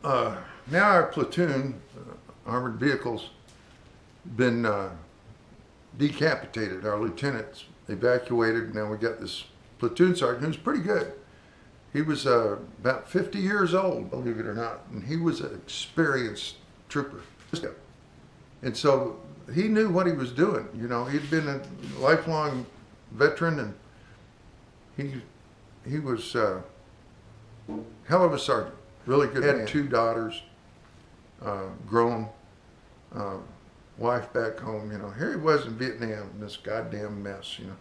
Now our platoon, armored vehicles, been decapitated. Our lieutenant's evacuated. Now we got this platoon sergeant who's pretty good. He was about 50 years old, believe it or not, and he was an experienced trooper. And so he knew what he was doing. You know, he'd been a lifelong veteran, and he was hell of a sergeant. Really good. Had two daughters, grown, wife back home. You know, here he was in Vietnam in this goddamn mess. You know.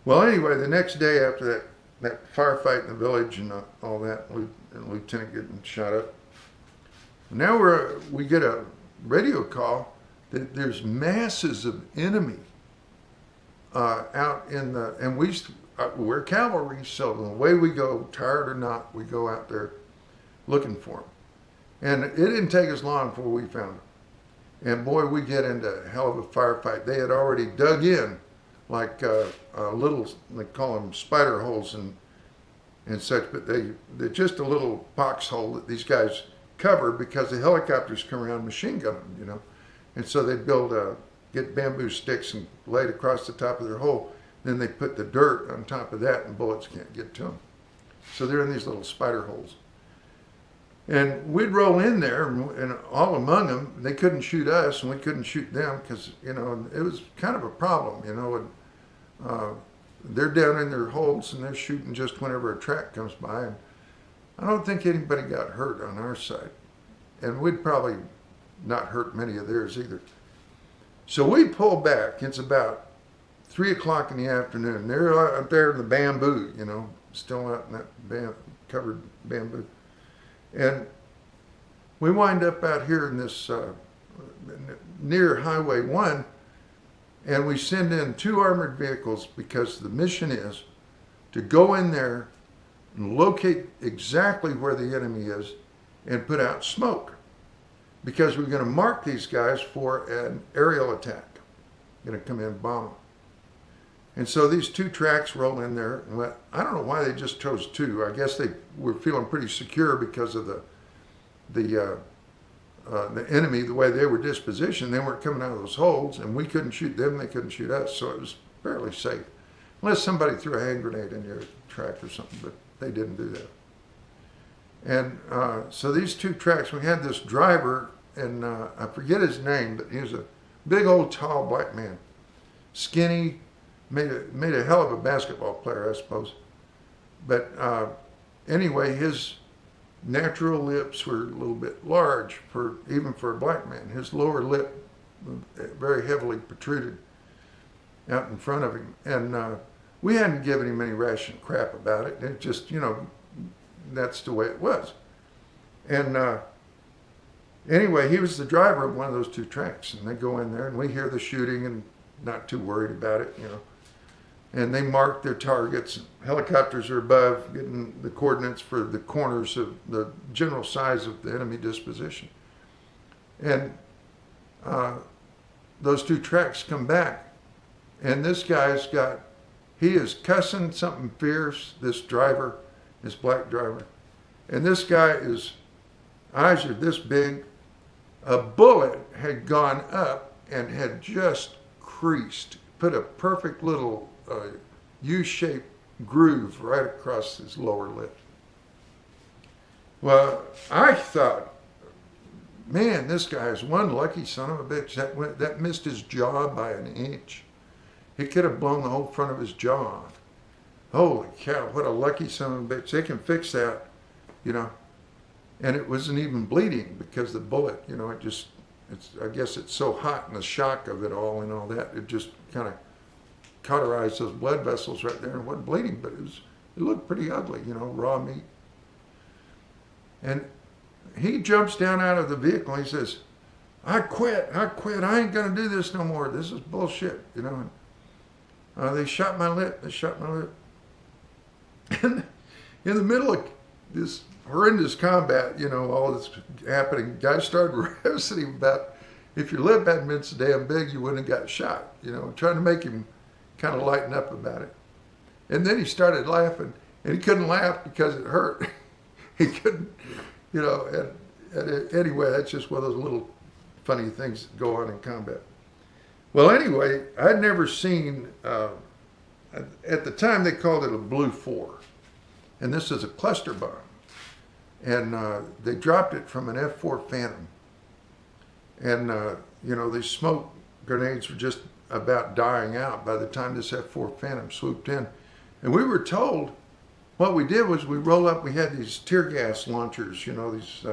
Well, anyway, the next day after that firefight in the village and all that, and Lieutenant getting shot up. Now we get a radio call that there's masses of enemy out in the, and we're cavalry, so the way we go, tired or not, we go out there looking for them. And it didn't take us long before we found them. And boy, we get into a hell of a firefight. They had already dug in like little, they call them spider holes and such, but they're just a little box hole that these guys cover because the helicopters come around machine gun them, you know. And so they get bamboo sticks and lay it across the top of their hole. Then they put the dirt on top of that and bullets can't get to them. So they're in these little spider holes. And we'd roll in there, and all among them, they couldn't shoot us, and we couldn't shoot them because, you know, it was kind of a problem, you know. And, they're down in their holes, and they're shooting just whenever a track comes by. And I don't think anybody got hurt on our side. And we'd probably not hurt many of theirs either. So we pull back. It's about 3 o'clock in the afternoon. They're out there in the bamboo, you know, still out in that covered bamboo. And we wind up out here in this, near Highway 1, and we send in 2 armored vehicles because the mission is to go in there and locate exactly where the enemy is and put out smoke. Because we're going to mark these guys for an aerial attack. Going to come in and bomb them. And so these 2 tracks roll in there. And I don't know why they just chose 2. I guess they were feeling pretty secure because of the enemy, the way they were dispositioned. They weren't coming out of those holes, and we couldn't shoot them, they couldn't shoot us, so it was fairly safe. Unless somebody threw a hand grenade in your track or something, but they didn't do that. And so these 2 tracks, we had this driver, and I forget his name, but he was a big old tall black man. Skinny, made a hell of a basketball player, I suppose. But anyway, his natural lips were a little bit large, even for a black man. His lower lip very heavily protruded out in front of him. And we hadn't given him any ration crap about it. It just, you know, that's the way it was. And anyway, he was the driver of one of those 2 tracks. And they go in there, and we hear the shooting and not too worried about it, you know. And they mark their targets. Helicopters are above, getting the coordinates for the corners of the general size of the enemy disposition. And those 2 tracks come back, and this guy's he is cussing something fierce, this driver, this black driver. And this guy eyes are this big. A bullet had gone up and had just creased, put a perfect little U-shaped groove right across his lower lip. Well, I thought, man, this guy is one lucky son of a bitch. That missed his jaw by an inch. He could have blown the whole front of his jaw off. Holy cow, what a lucky son of a bitch. They can fix that, you know. And it wasn't even bleeding because the bullet, you know, I guess it's so hot and the shock of it all and all that, it just kind of cauterized those blood vessels right there and wasn't bleeding, but it looked pretty ugly, you know, raw meat. And he jumps down out of the vehicle and he says, I quit, I ain't gonna do this no more, this is bullshit, you know. And, they shot my lip. And in the middle of this horrendous combat, you know, all this happening, guys started roasting him about, if your lip hadn't been so damn big, you wouldn't have got shot, you know, trying to make him kind of lighten up about it. And then he started laughing, and he couldn't laugh because it hurt. He You know, and anyway, that's just one of those little funny things that go on in combat. Well, anyway, I'd never seen, at the time they called it a Blue 4. And this is a cluster bomb. And they dropped it from an F-4 Phantom. And, you know, these smoke grenades were just about dying out by the time this F-4 Phantom swooped in. And we were told, what we did was we rolled up, we had these tear gas launchers, you know, these,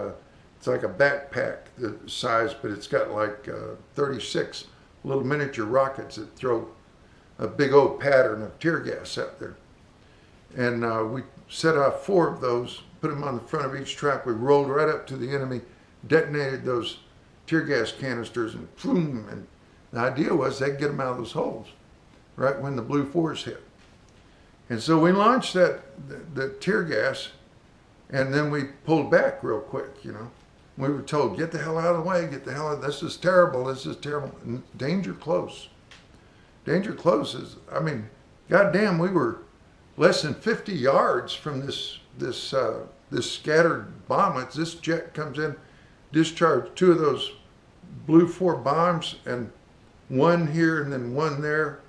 it's like a backpack the size, but it's got like 36 little miniature rockets that throw a big old pattern of tear gas out there. And we set off 4 of those, put them on the front of each truck. We rolled right up to the enemy, detonated those tear gas canisters, and boom. And the idea was they'd get them out of those holes right when the Blue 4s hit. And so we launched the tear gas, and then we pulled back real quick, you know. We were told, get the hell out of the way, get the hell out, this is terrible, this is terrible. And danger close. Danger close is, I mean, goddamn, we were less than 50 yards from this scattered bomb. This jet comes in, discharged 2 of those Blue 4 bombs, and 1 here and then 1 there,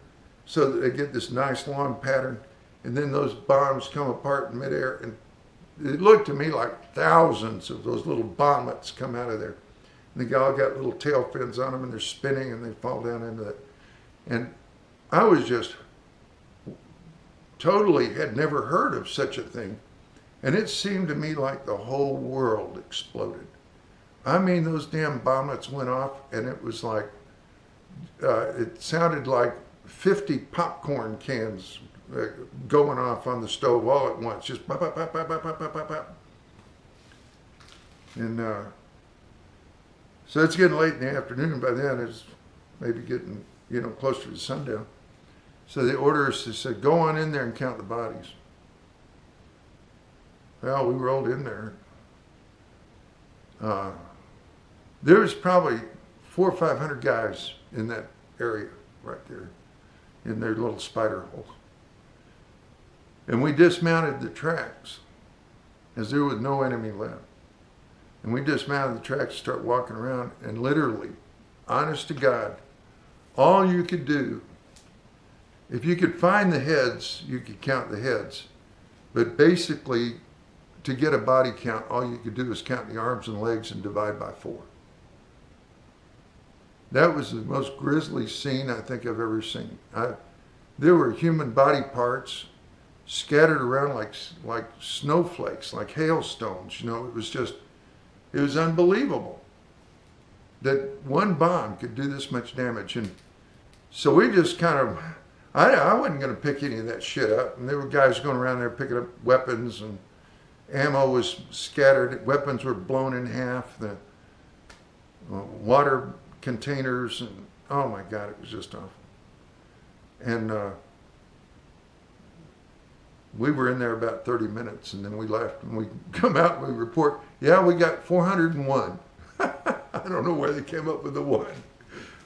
so that they get this nice long pattern. And then those bombs come apart in midair, and it looked to me like thousands of those little bombets come out of there. And they all got little tail fins on them, and they're spinning, and they fall down into that. And I was just totally had never heard of such a thing. And it seemed to me like the whole world exploded. I mean, those damn bombets went off, and it was like, it sounded like 50 popcorn cans going off on the stove all at once, just pop, pop, pop, pop, pop, pop, pop, pop. And so it's getting late in the afternoon. By then it's maybe getting, you know, closer to sundown. So they ordered us, they said, go on in there and count the bodies. Well, we rolled in there. There was probably 400 or 500 guys in that area right there, in their little spider holes. And we dismounted the tracks, as there was no enemy left. And we dismounted the tracks and started walking around, and literally, honest to God, all you could do, if you could find the heads, you could count the heads. But basically, to get a body count, all you could do is count the arms and legs and divide by 4. That was the most grisly scene I think I've ever seen. There were human body parts scattered around like snowflakes, like hailstones. You know, it was unbelievable that one bomb could do this much damage. And so we just kind of, I wasn't going to pick any of that shit up. And there were guys going around there picking up weapons, and ammo was scattered. Weapons were blown in half. The water containers, and oh my God, it was just awful. And we were in there about 30 minutes, and then we left. And we come out and we report, yeah, we got 401. I don't know where they came up with the 1,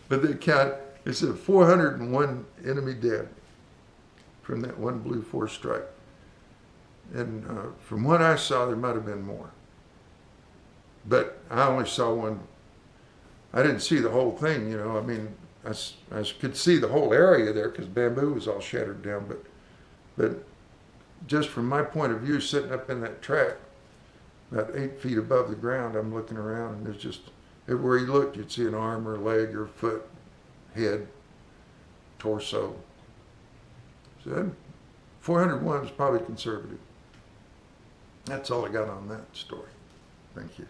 but they said 401 enemy dead from that one Blue 4 strike. And from what I saw, there might have been more. But I only saw one. I didn't see the whole thing, you know. I mean, I could see the whole area there because bamboo was all shattered down. But just from my point of view, sitting up in that track, about 8 feet above the ground, I'm looking around, and there's just, everywhere you looked, you'd see an arm or a leg or a foot, head, torso. So that 401 was probably conservative. That's all I got on that story. Thank you.